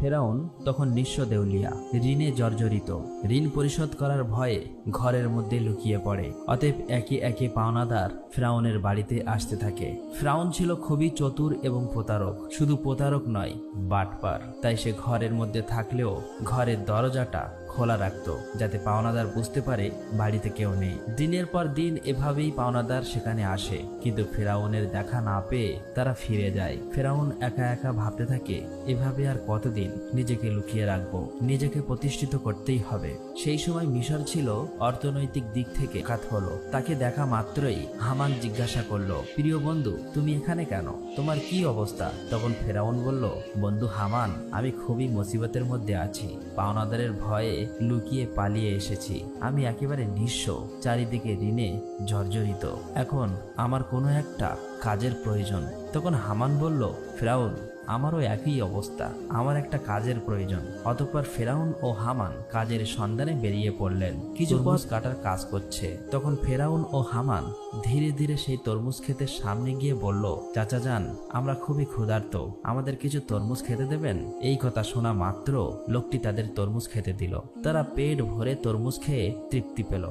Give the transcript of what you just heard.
ফেরাউন তখন নিঃস্ব দেউলিয়া, ঋণে জর্জরিত। ঋণ পরিশোধ করার ভয়ে ঘরের মধ্যে লুকিয়ে পড়ে। অতএব একে একে পাওনাদার ফেরাউনের বাড়িতে আসতে থাকে। ফেরাউন ছিল খুবই চতুর এবং প্রতারক। শুধু প্রতারক নয়, বাটপার। তাই সে ঘরের মধ্যে থাকলেও ঘরের দরজাটা খোলা রাখত, যাতে পাওনাদার বুঝতে পারে বাড়িতে কেউ নেই। দিনের পর দিন এভাবেই পাওনাদার সেখানে আসে, কিন্তু ফেরাউনের দেখা না পেয়ে তারা ফিরে যায়। ফেরাউন একা একা ভাবতে থাকে, এভাবে আর কতদিন নিজেকে লুকিয়ে রাখবো, নিজেকে প্রতিষ্ঠিত করতেই হবে। সেই সময় মিশর ছিল অর্থনৈতিক দিক থেকে খাত হলো। তাকে দেখা মাত্রই হামান জিজ্ঞাসা করলো, প্রিয় বন্ধু, তুমি এখানে কেন? তোমার কি অবস্থা? তখন ফেরাউন বলল, বন্ধু হামান, আমি খুবই মুসিবতের মধ্যে আছি। পাওনাদারের ভয়ে লুকিয়ে পালিয়ে এসেছি। আমি একেবারে নিঃস্ব, চারিদিকে ঋণে জর্জরিত। এখন আমার কোনো একটা কাজের প্রয়োজন। তখন হামান বলল, ফেরাউন, আমারও একই অবস্থা, আমার একটা কাজের প্রয়োজন। অতঃপর ফেরাউন ও হামান কাজের সন্ধানে বেরিয়ে পড়লেন। কিছু তরমুজ কাটার কাজ করছে। তখন ফেরাউন ও হামান ধীরে ধীরে সেই তরমুজ ক্ষেতের সামনে গিয়ে বলল, চাচা যান, আমরা খুবই ক্ষুধার্ত, আমাদের কিছু তরমুজ খেতে দেবেন? এই কথা শোনা মাত্র লোকটি তাদের তরমুজ খেতে দিল। তারা পেট ভরে তরমুজ খেয়ে তৃপ্তি পেল।